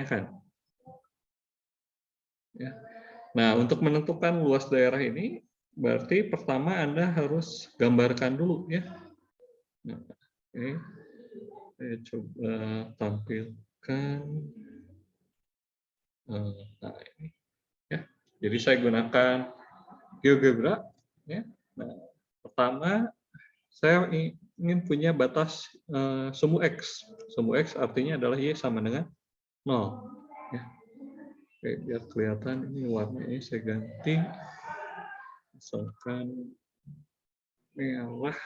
kan? Ya. Nah, untuk menentukan luas daerah ini, berarti pertama Anda harus gambarkan dulu ya. Nah, oke, saya coba tampilkan. Nah, ini ya. Jadi saya gunakan GeoGebra ya. Nah, pertama saya ingin punya batas semu X. Semu X artinya adalah Y sama dengan 0. Ya. Oke, biar kelihatan ini warnanya saya ganti. Misalkan merah,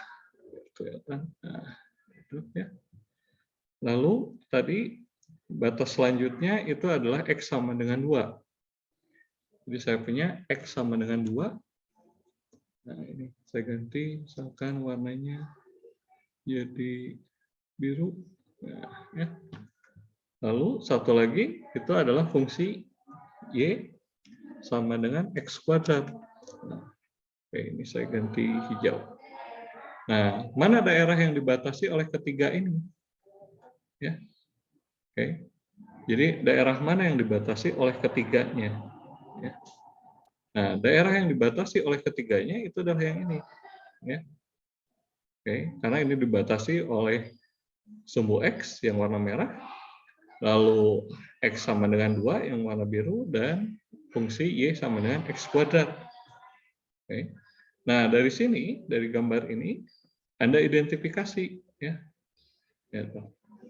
biar kelihatan. Nah, itu ya. Lalu tadi batas selanjutnya itu adalah X sama dengan 2. Jadi saya punya X sama dengan 2. Nah, ini saya ganti, misalkan warnanya jadi biru. Nah, ya. Lalu satu lagi itu adalah fungsi Y sama dengan X kuadrat. Nah, oke, ini saya ganti hijau. Nah, mana daerah yang dibatasi oleh ketiga ini? Ya, oke. Jadi daerah mana yang dibatasi oleh ketiganya? Ya. Nah, daerah yang dibatasi oleh ketiganya itu adalah yang ini. Ya. Oke, karena ini dibatasi oleh sumbu X yang warna merah, lalu X sama dengan 2 yang warna biru, dan fungsi Y sama dengan X kuadrat. Oke. Nah, dari sini, dari gambar ini, Anda identifikasi. Ya.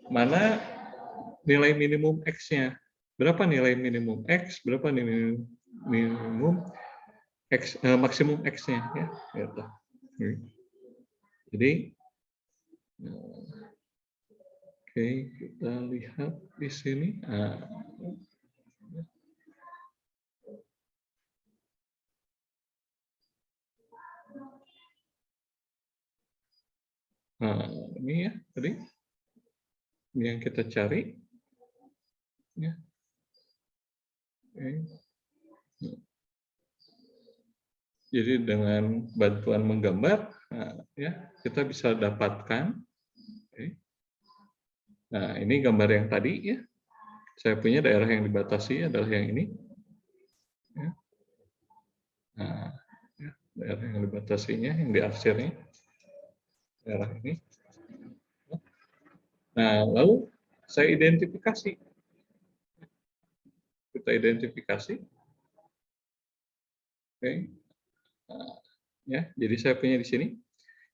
Mana nilai minimum X-nya. Berapa nilai minimum X, berapa nilai minimum X, maksimum X-nya. Ya. Jadi, oke, kita lihat di sini. Nah, ini ya tadi ini yang kita cari. Ya. Oke. Jadi dengan bantuan menggambar, ya kita bisa dapatkan. Oke. Nah, ini gambar yang tadi ya. Saya punya daerah yang dibatasi adalah yang ini. Ya. Nah, ya, daerah yang dibatasinya, yang diarsirnya, daerah ini. Nah, lalu saya identifikasi. Kita identifikasi. Oke. Nah, ya, jadi saya punya di sini.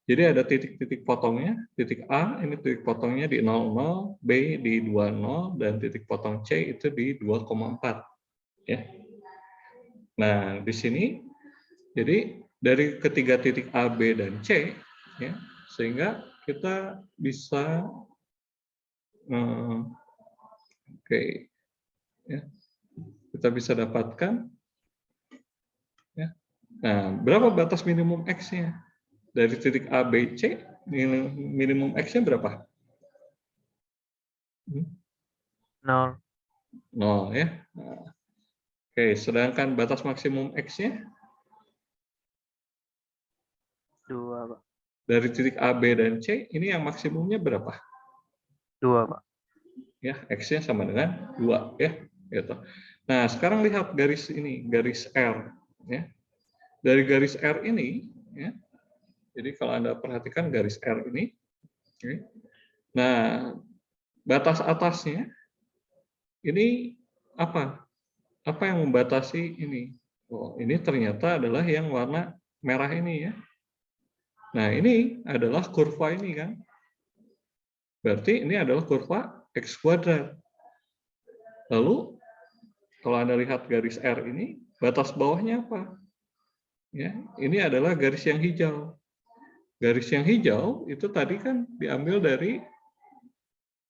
Jadi ada titik-titik potongnya, titik A ini titik potongnya di 00, B di 20, dan titik potong C itu di 2,4. Ya. Nah, di sini jadi dari ketiga titik A, B, dan C, ya, sehingga kita bisa oke, ya, kita bisa dapatkan. Ya. Nah, berapa batas minimum X-nya? Dari titik A, B, C, minimum X-nya berapa? 0. 0 ya. Nah, oke, sedangkan batas maksimum X-nya? 2, Pak. Dari titik A, B, dan C, ini yang maksimumnya berapa? 2, Pak. Ya, X-nya sama dengan 2 ya. Gitu. Nah, sekarang lihat garis ini, garis R. Ya. Dari garis R ini, ya, jadi kalau Anda perhatikan garis R ini, okay. Nah, batas atasnya ini apa? Apa yang membatasi ini? Oh, ini ternyata adalah yang warna merah ini ya. Nah, ini adalah kurva ini kan. Berarti ini adalah kurva X kuadrat. Lalu, kalau Anda lihat garis R ini, batas bawahnya apa? Ya, ini adalah garis yang hijau. Garis yang hijau itu tadi kan diambil dari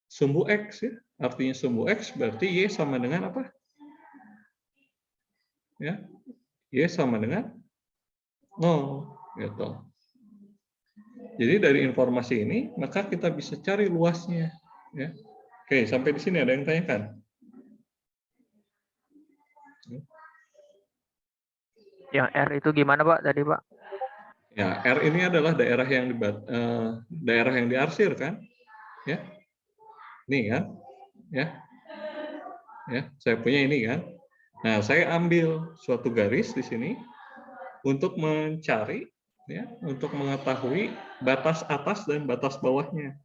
sumbu X ya. Artinya sumbu X berarti Y sama dengan apa? Ya. Y sama dengan 0 gitu. Jadi dari informasi ini maka kita bisa cari luasnya ya. Oke, sampai di sini ada yang tanyakan? Yang R itu gimana, Pak, tadi, Pak? Ya, R ini adalah daerah yang diarsir kan? Ya. Nih kan? Ya. Ya, saya punya ini kan. Nah, saya ambil suatu garis di sini untuk mencari, ya, untuk mengetahui batas atas dan batas bawahnya.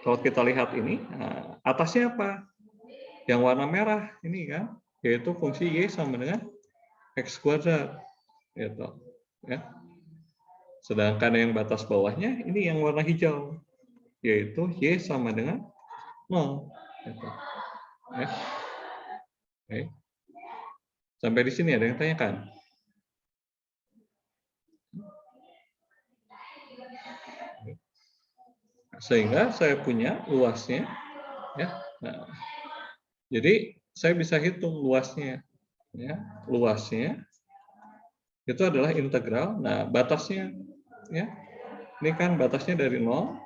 Kalau kita lihat ini, nah, atasnya apa? Yang warna merah ini kan, yaitu fungsi y sama dengan x kuadrat, gitu. Ya. Sedangkan yang batas bawahnya ini yang warna hijau, yaitu y sama dengan 0. Gitu. Ya. Oke. Sampai di sini ada yang tanyakan? Sehingga saya punya luasnya, ya. Nah, jadi saya bisa hitung luasnya, ya. Luasnya itu adalah integral. Nah, batasnya, ya. Ini kan batasnya dari 0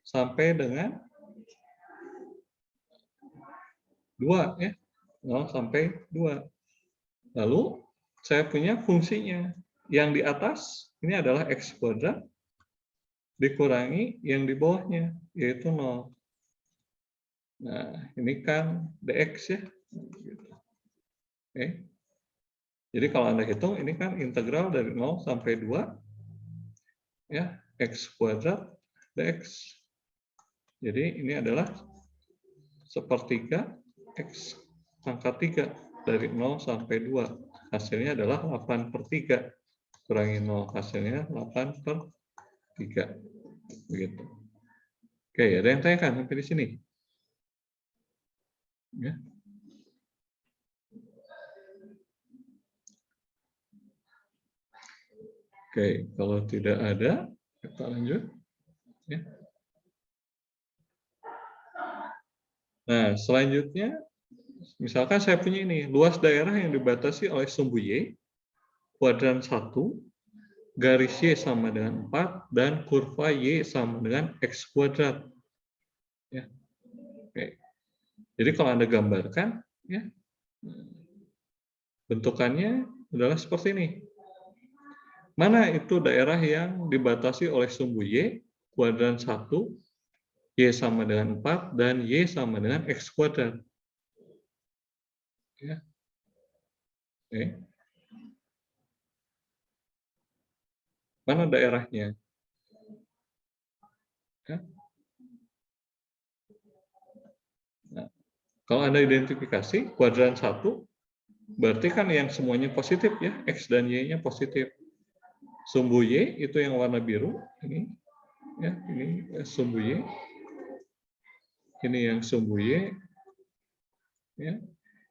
sampai dengan 2, ya. 0 sampai 2. Lalu saya punya fungsinya. Yang di atas ini adalah x kuadrat dikurangi yang di bawahnya, yaitu 0. Nah, ini kan dx, ya. Oke. Jadi kalau Anda hitung, ini kan integral dari 0 sampai 2, ya, x kuadrat dx. Jadi ini adalah sepertiga x pangkat 3 dari 0 sampai 2. Hasilnya adalah 8/3. Kurangi 0, hasilnya 8/3. Begitu. Oke, ada yang tanyakan sampai di sini? Ya. Oke, kalau tidak ada, kita lanjut. Ya. Nah, selanjutnya, misalkan saya punya ini, luas daerah yang dibatasi oleh sumbu Y, kuadran 1, garis Y sama dengan 4, dan kurva Y sama dengan X kuadrat. Ya. Oke. Jadi kalau Anda gambarkan, ya, bentukannya adalah seperti ini. Mana itu daerah yang dibatasi oleh sumbu Y, kuadran 1, Y sama dengan 4, dan Y sama dengan X kuadrat. Ya. Oke. Mana daerahnya? Ya. Nah, kalau Anda identifikasi kuadran 1, berarti kan yang semuanya positif, ya, X dan Y-nya positif. Sumbu Y itu yang warna biru, ini, ya, ini sumbu Y. Ini yang sumbu Y, ya.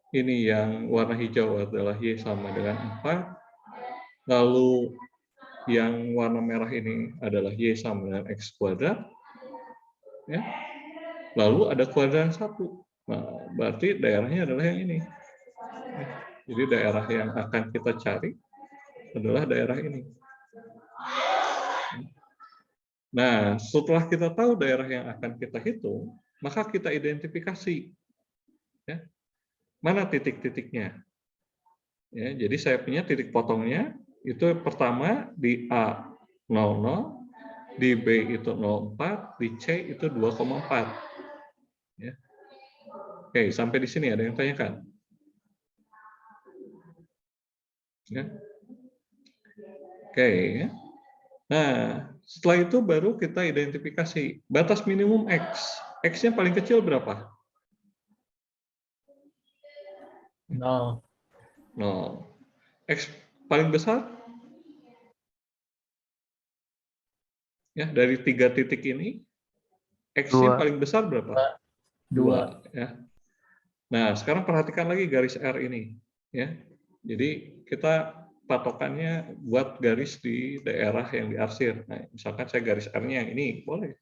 Ini yang warna hijau adalah Y sama dengan 4. Lalu yang warna merah ini adalah Y sama dengan X kuadrat. Ya. Lalu ada kuadran 1. Nah, berarti daerahnya adalah yang ini. Ya. Jadi daerah yang akan kita cari adalah daerah ini. Nah, setelah kita tahu daerah yang akan kita hitung, maka kita identifikasi, ya, mana titik-titiknya. Ya, jadi saya punya titik potongnya itu pertama di A 00, di B itu 0,4, di C itu 2,4. Ya. Oke, sampai di sini ada yang tanyakan? Ya. Oke, ya. Nah, setelah itu baru kita identifikasi batas minimum X. X-nya paling kecil berapa? 0. 0. X paling besar? Ya, dari 3 titik ini, X-nya 2. paling besar berapa? 2. Ya. Nah, sekarang perhatikan lagi garis R ini. Ya. Jadi kita patokannya buat garis di daerah yang diarsir. Nah, misalkan saya garis R-nya yang ini, boleh.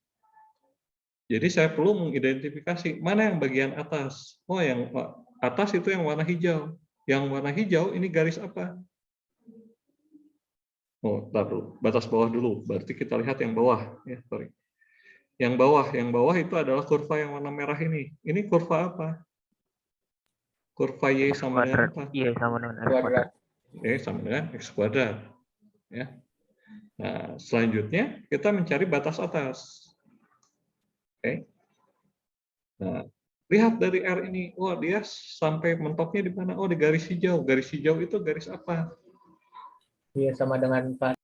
Jadi saya perlu mengidentifikasi mana yang bagian atas. Oh, yang atas itu yang warna hijau. Yang warna hijau ini garis apa? Oh, taruh batas bawah dulu. Berarti kita lihat yang bawah. Ya, sorry. Yang bawah itu adalah kurva yang warna merah ini. Ini kurva apa? Kurva Y X sama dengan kuadrat. apa? Y sama dengan X kuadrat. Y sama dengan X kuadrat. Ya. Nah, selanjutnya kita mencari batas atas. Oke. Nah, lihat dari R ini, oh dia sampai mentoknya di mana? Oh di garis hijau. Garis hijau itu garis apa? Y sama dengan 4.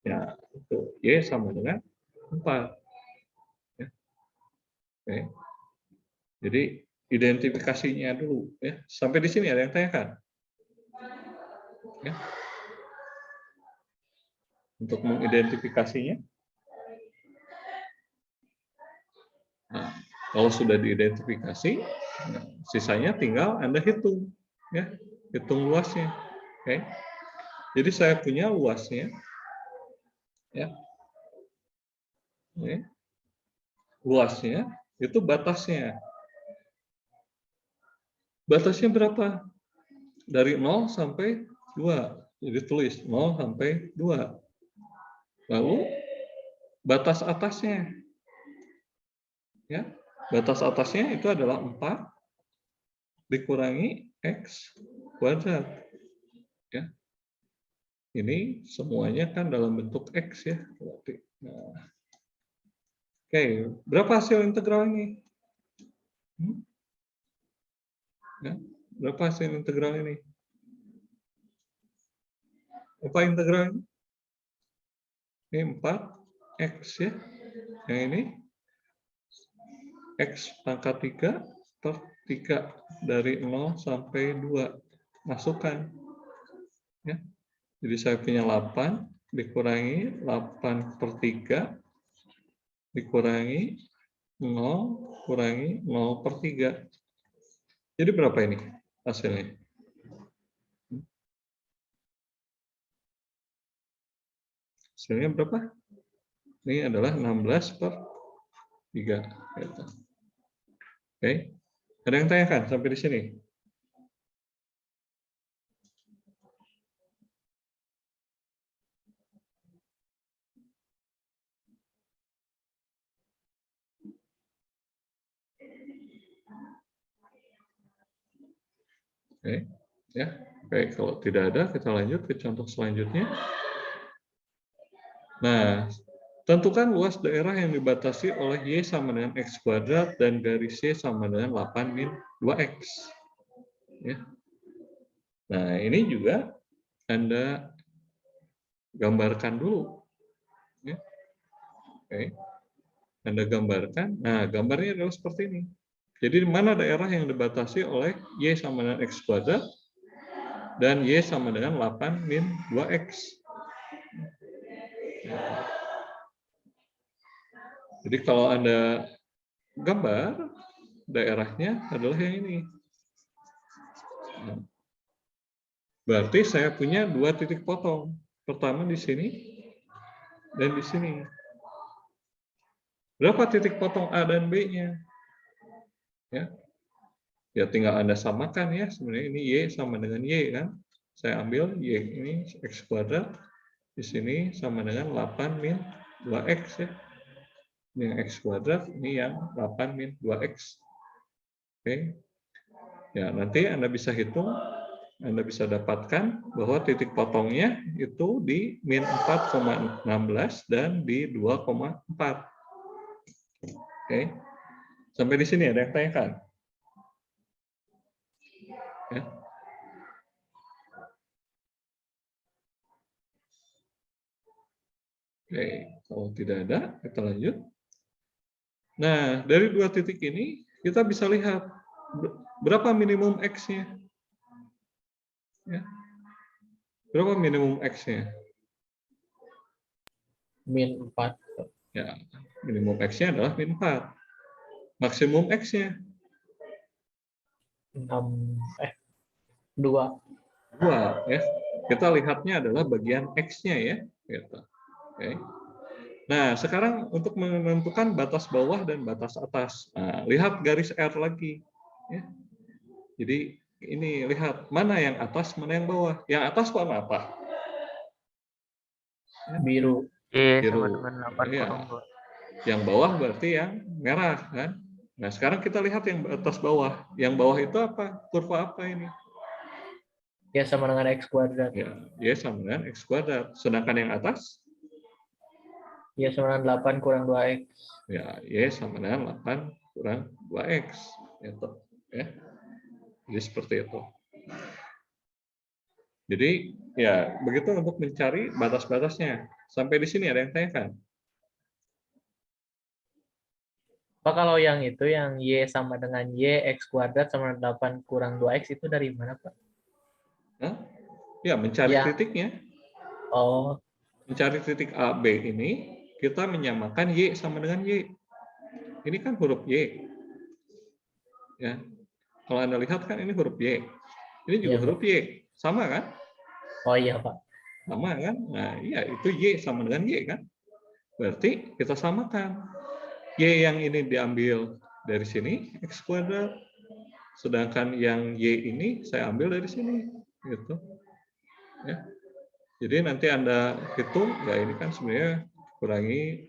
Ya, itu Y sama dengan 4. Ya. Oke. Jadi identifikasinya dulu. Ya. Sampai di sini ada yang tanyakan? Ya. Untuk mengidentifikasinya. Nah, kalau sudah diidentifikasi, nah, sisanya tinggal Anda hitung. Ya. Hitung luasnya. Oke. Jadi saya punya luasnya. Ya. Oke. Luasnya itu batasnya. Batasnya berapa? Dari 0 sampai 2. Jadi tulis 0 sampai 2. Lalu batas atasnya. Ya. Batas atasnya itu adalah 4 dikurangi X kuadrat. Ya. Ini semuanya kan dalam bentuk X ya. Nah. Oke, berapa hasil integral ini? Ya. Berapa hasil integral ini? Apa integral ini? Ini 4X ya. Yang ini X pangkat 3 per 3 dari 0 sampai 2. Masukkan. Ya. Jadi saya punya 8 dikurangi 8 per 3 dikurangi 0 kurangi 0 per 3. Jadi berapa ini hasilnya? Hasilnya berapa? Ini adalah 16 per 3. Oke. Ada yang tanyakan sampai di sini? Oke. Ya. Baik, kalau tidak ada, kita lanjut ke contoh selanjutnya. Nah, tentukan luas daerah yang dibatasi oleh Y sama dengan X kuadrat dan garis Y sama dengan 8 min 2X. Ya. Nah, ini juga Anda gambarkan dulu. Ya. Oke. Anda gambarkan. Nah, gambarnya adalah seperti ini. Jadi, di mana daerah yang dibatasi oleh Y sama dengan X kuadrat dan Y sama dengan 8 min 2X. Jadi kalau Anda gambar, daerahnya adalah yang ini. Berarti saya punya 2 titik potong. Pertama di sini dan di sini. Berapa titik potong A dan B-nya? Ya. Ya tinggal Anda samakan ya. Sebenarnya ini Y sama dengan Y kan. Saya ambil Y ini X kuadrat. Di sini sama dengan 8 min 2X ya. Ini yang X kuadrat, ini yang 8 min 2X. Oke. Ya, nanti Anda bisa hitung, Anda bisa dapatkan bahwa titik potongnya itu di min 4,16 dan di 2,4. Oke. Sampai di sini ada yang tanyakan? Ya. Oke, kalau tidak ada, kita lanjut. Nah, dari 2 titik ini, kita bisa lihat berapa minimum X-nya. Ya. Berapa minimum X-nya? Min 4. Ya, minimum X-nya adalah min 4. Maksimum X-nya? 2. 2. Ya. Kita lihatnya adalah bagian X-nya ya. Gitu. Oke. Nah, sekarang untuk menentukan batas bawah dan batas atas. Nah, lihat garis R lagi. Ya. Jadi ini lihat mana yang atas, mana yang bawah. Yang atas warna apa? Biru. Y Biru. sama dengan 8 Ya. kurang 2. Yang bawah berarti yang merah kan. Nah, sekarang kita lihat yang atas bawah. Yang bawah itu apa? Kurva apa ini? Y sama dengan X kuadrat. Ya, Y sama dengan X kuadrat. Sedangkan yang atas? Y sama dengan 8 kurang 2X. Ya, Y sama dengan 8 kurang 2X. Itu, ya. Jadi seperti itu. Jadi ya begitu untuk mencari batas-batasnya. Sampai di sini ada yang tanyakan? Pak, kalau yang itu, yang Y sama dengan Y, X kuadrat sama 8 kurang 2X itu dari mana, Pak? Hah? Ya mencari Ya. titiknya. Oh, Mencari titik A, B ini kita menyamakan Y sama dengan Y. Ini kan huruf Y. Ya. Kalau Anda lihat kan ini huruf Y. Ini juga iya, Pak. huruf Y. Sama kan? Oh iya, Pak. Sama kan? Nah, iya itu Y sama dengan Y kan? Berarti kita samakan. Y yang ini diambil dari sini, X kuadrat. Sedangkan yang Y ini saya ambil dari sini. Gitu. Ya. Jadi nanti Anda hitung, ya ini kan sebenarnya kurangi,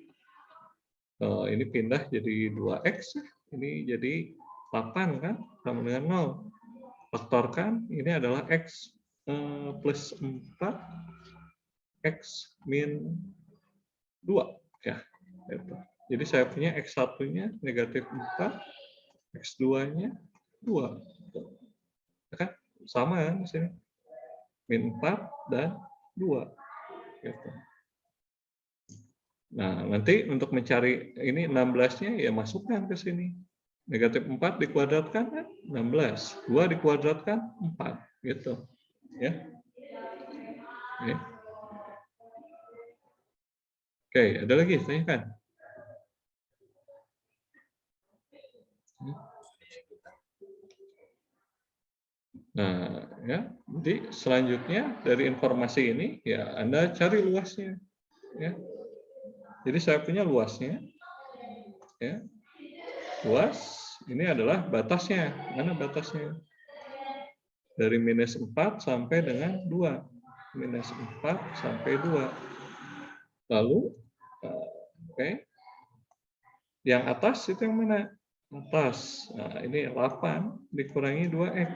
ini pindah jadi 2X, ini jadi 8 kan, sama dengan 0. Faktorkan, ini adalah X plus 4, X min 2. Ya, itu. Jadi saya punya X1-nya negatif 4, X2-nya 2. Ya kan? Sama kan di sini. Min 4 dan 2. Gitu. Nah, nanti untuk mencari ini 16-nya ya masukkan ke sini. Negatif 4 dikuadratkan kan 16. 2 dikuadratkan 4. Gitu. Ya. Oke. Oke, ada lagi tanyakan? Nah, ya. Jadi selanjutnya dari informasi ini ya Anda cari luasnya. Ya. Jadi saya punya luasnya. Ya. Luas ini adalah batasnya. Mana batasnya? Dari minus 4 sampai dengan 2. Minus 4 sampai 2. Lalu, oke. Yang atas itu yang mana? Atas. Nah, ini 8 dikurangi 2X.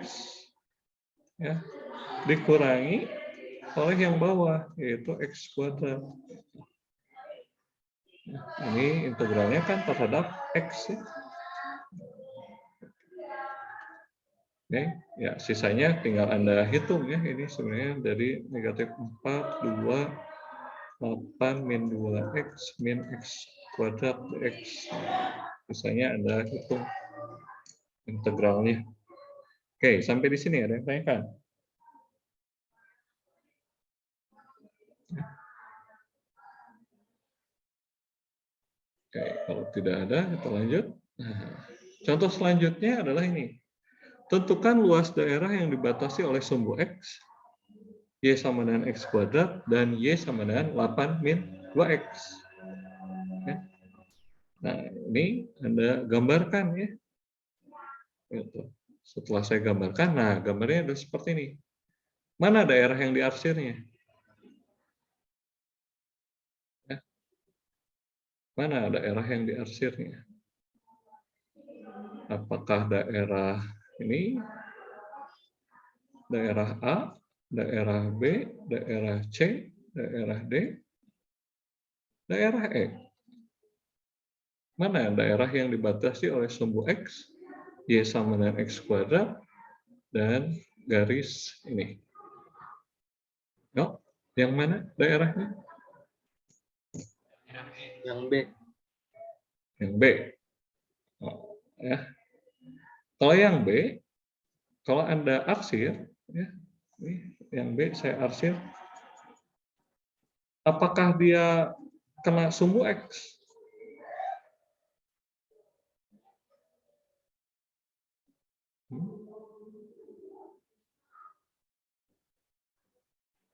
Ya. Dikurangi oleh yang bawah, yaitu X kuadrat. Nah, ini integralnya kan terhadap X. Ya. Oke, ya sisanya tinggal Anda hitung ya. Ini sebenarnya dari negatif 4, 2, 8 min 2X min X kuadrat X. Sisanya Anda hitung integralnya. Oke, sampai di sini ada yang tanyakan? Oke, kalau tidak ada, kita lanjut. Nah, contoh selanjutnya adalah ini. Tentukan luas daerah yang dibatasi oleh sumbu X, Y sama dengan X kuadrat, dan Y sama dengan 8 min 2X. Ya. Nah, ini Anda gambarkan ya. Gitu. Setelah saya gambarkan, nah gambarnya adalah seperti ini. Mana daerah yang diarsirnya? Ya. Mana daerah yang diarsirnya? Apakah daerah ini, daerah A, daerah B, daerah C, daerah D, daerah E? Mana daerah yang dibatasi oleh sumbu X, Y sama dengan X kuadrat, dan garis ini? No? Yang mana daerahnya? yang B. Yang B. Oh, ya. Kalau yang B, kalau Anda arsir, ya, ini yang B saya arsir, apakah dia kena sumbu X?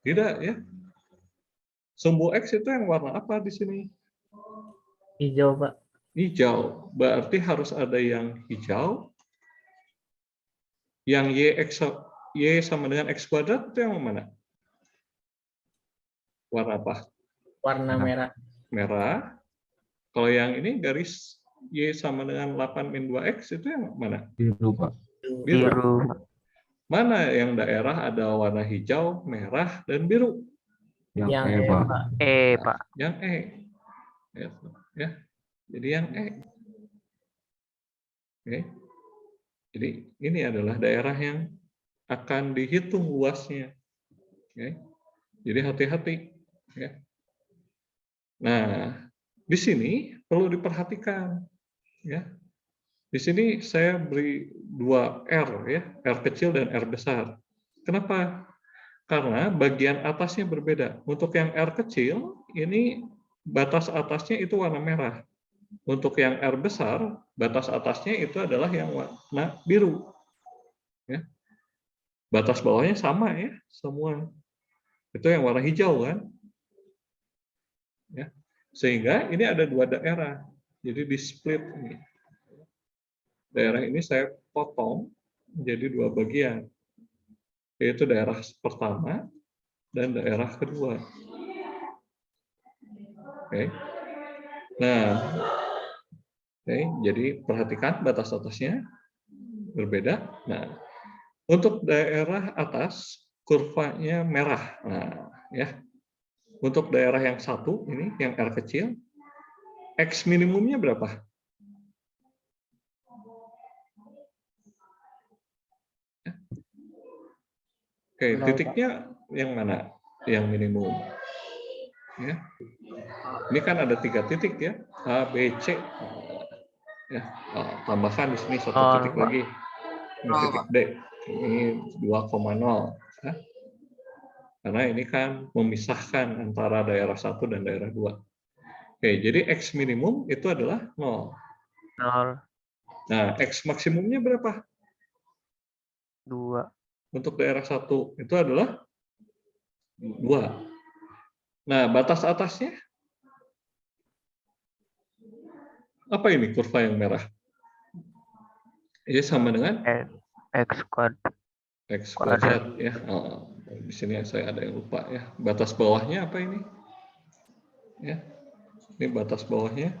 Tidak ya. Sumbu X itu yang warna apa di sini? Hijau, Pak. Hijau. Berarti harus ada yang hijau. Yang Y sama dengan X kuadrat itu yang mana? Warna apa? Warna merah. Merah. Kalau yang ini garis Y sama dengan 8 min 2X itu yang mana? Biru, Pak. Biru. Biru. Mana yang daerah ada warna hijau, merah, dan biru? Yang E, E, Pak. Pak. Pak. Yang E. Ya. Jadi yang E. Oke. Jadi ini adalah daerah yang akan dihitung luasnya. Oke. Jadi hati-hati. Ya. Nah, di sini perlu diperhatikan. Ya. Di sini saya beri 2 R, ya, R kecil dan R besar. Kenapa? Karena bagian atasnya berbeda. Untuk yang R kecil, ini batas atasnya itu warna merah. Untuk yang R besar, batas atasnya itu adalah yang warna biru. Ya. Batas bawahnya sama ya, semua. Itu yang warna hijau kan. Ya. Sehingga ini ada 2 daerah. Jadi di split ini. Daerah ini saya potong menjadi 2 bagian. Yaitu daerah pertama dan daerah kedua. Oke. Nah, oke, jadi perhatikan batas atasnya berbeda. Nah, untuk daerah atas kurvanya merah. Nah, ya. Untuk daerah yang satu ini yang R kecil, X minimumnya berapa? Oke, titiknya yang mana? Yang minimum. Ya. Ini kan ada 3 titik ya, A, B, C. Ya, tambahkan di sini 1 titik Pak. lagi. Ini titik D. Ini 2,0. Ya. Karena ini kan memisahkan antara daerah 1 dan daerah 2. Oke, jadi X minimum itu adalah 0. 0. Nah, X maksimumnya berapa? 2. Untuk daerah 1 itu adalah 2. Nah, batas atasnya apa ini kurva yang merah? Ini sama dengan X kuadrat. X kuadrat ya. Oh, di sini saya ada yang lupa ya. Batas bawahnya apa ini? Ya. Ini batas bawahnya.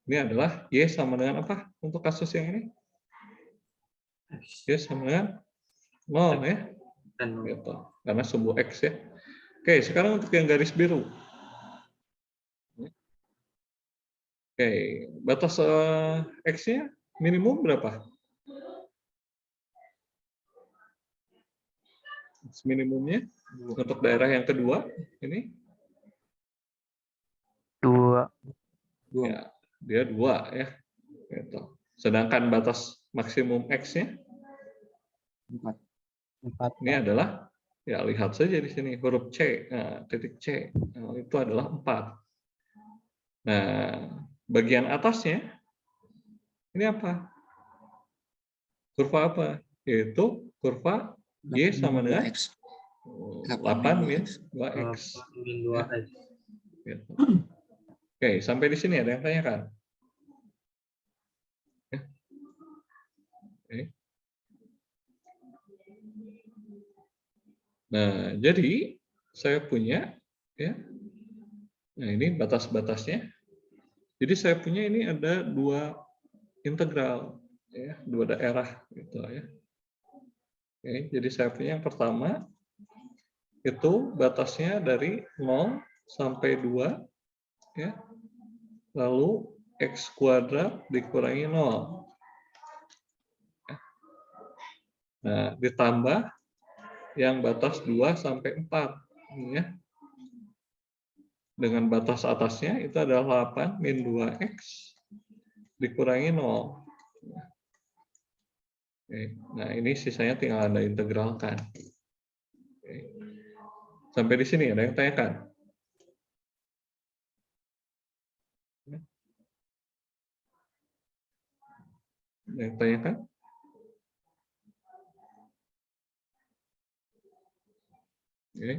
Ini adalah Y sama dengan apa untuk kasus yang ini? Y sama dengan 0 ya. Gitu. Karena sumbu X ya. Oke, sekarang untuk yang garis biru. Oke, batas X-nya minimum berapa? Minimumnya untuk daerah yang kedua ini? 2. Ya, dia 2 ya. Gitu. Sedangkan batas maksimum X-nya 4. ini adalah, ya lihat saja di sini huruf C, nah, titik C, nah, itu adalah 4. Nah, bagian atasnya ini apa? Kurva apa? Yaitu kurva Y sama dengan 8 min 2X. Ya. Gitu. Oke, sampai di sini ada yang tanyakan? Ya. Oke. Nah, jadi saya punya ya. Nah, ini batas-batasnya. Jadi saya punya ini ada 2 integral ya, 2 daerah gitu ya. Oke, jadi saya punya yang pertama itu batasnya dari 0 sampai 2 ya. Lalu X kuadrat dikurangi 0. Nah, ditambah yang batas 2 sampai 4 ya. Dengan batas atasnya itu adalah 8 min 2X dikurangi 0. Oke. Nah, ini sisanya tinggal Anda integralkan. Oke. Sampai di sini ada yang tanyakan? Ada yang tanyakan? Oke.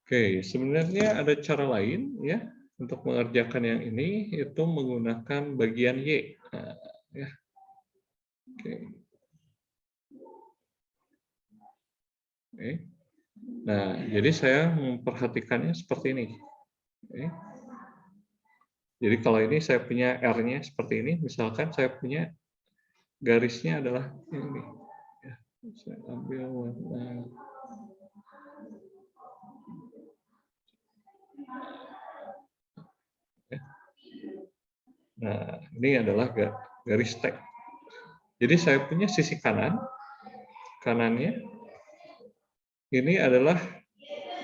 Oke, sebenarnya ada cara lain ya untuk mengerjakan yang ini, itu menggunakan bagian Y. Nah, ya. Oke. Oke. Nah, jadi saya memperhatikannya seperti ini. Oke. Jadi kalau ini saya punya R-nya seperti ini, misalkan saya punya garisnya adalah ini. Ya, saya ambil warna Nah, ini adalah garis tag. Jadi saya punya sisi kanannya ini adalah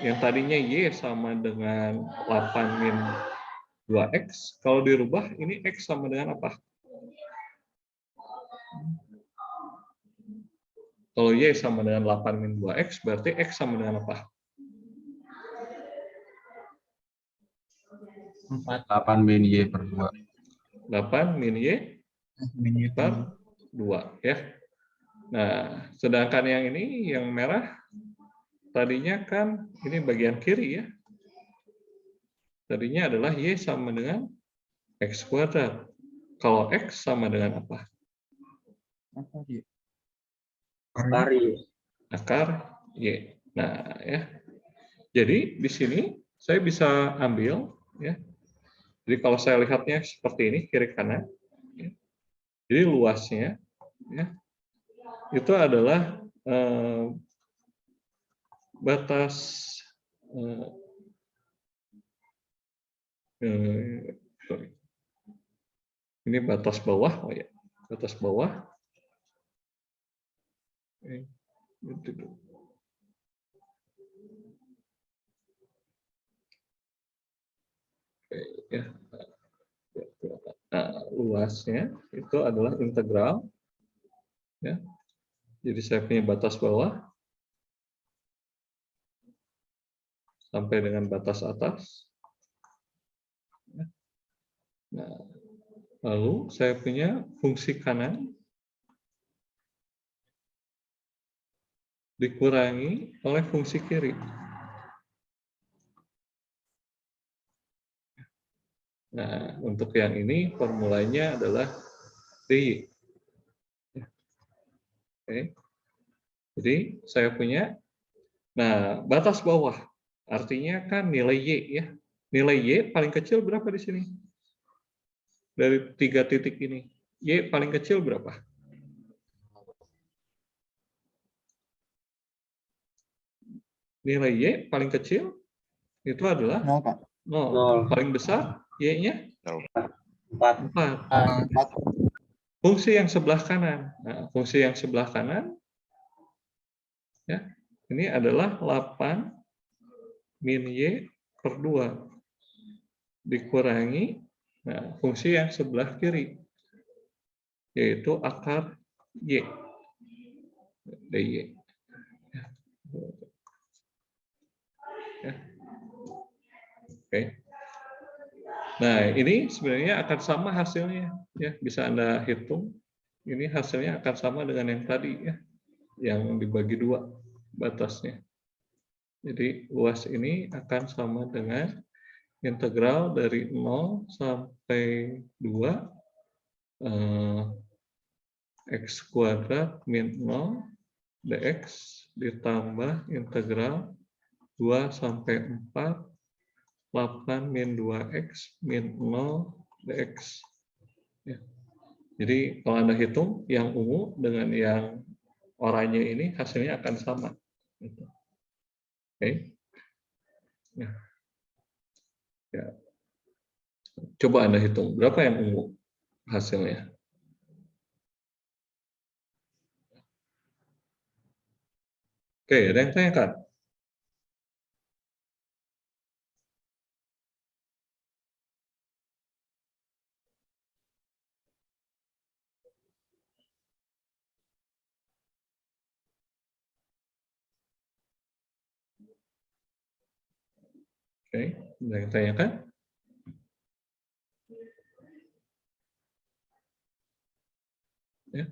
yang tadinya Y sama dengan 8 min 2X. Kalau dirubah, ini X sama dengan apa? Kalau Y sama dengan 8 min 2X, berarti X sama dengan apa? 8 min Y per 2. 8 min Y per 2. Ya. Nah, sedangkan yang ini, yang merah, tadinya kan ini bagian kiri ya. Tadinya adalah Y sama dengan X kuadrat. Kalau X sama dengan apa? Akar Y. Nah, ya. Jadi di sini saya bisa ambil ya. Jadi kalau saya lihatnya seperti ini kiri kanan. Ya. Jadi luasnya ya, itu adalah batas sorry. Ini batas bawah, oh ya, batas bawah. Ya. Nah, luasnya itu adalah integral. Ya. Jadi saya punya batas bawah sampai dengan batas atas. Nah, lalu saya punya fungsi kanan dikurangi oleh fungsi kiri. Nah, untuk yang ini formulanya adalah dy. Oke. Jadi saya punya, nah batas bawah artinya kan nilai y ya. Nilai y paling kecil berapa di sini? Dari 3 titik ini, y paling kecil berapa? Nilai y paling kecil itu adalah 0, Pak. 0. Paling besar y-nya 4. Fungsi yang sebelah kanan. Nah, fungsi yang sebelah kanan ya, ini adalah 8 min y per 2 dikurangi fungsi yang sebelah kiri, yaitu akar y, dy. Ya. Oke. Nah, ini sebenarnya akan sama hasilnya, ya bisa Anda hitung. Ini hasilnya akan sama dengan yang tadi ya, yang dibagi 2 batasnya. Jadi luas ini akan sama dengan integral dari 0 sampai 2 x kuadrat min 0 dx ditambah integral 2 sampai 4 8 min 2x min 0 dx. Ya. Jadi kalau Anda hitung yang ungu dengan yang oranye ini hasilnya akan sama. Oke. Ya. Ya. Coba Anda hitung berapa yang ungu hasilnya. Oke, ada yang tanyakan? Oke, ada yang tanyakan? Ya.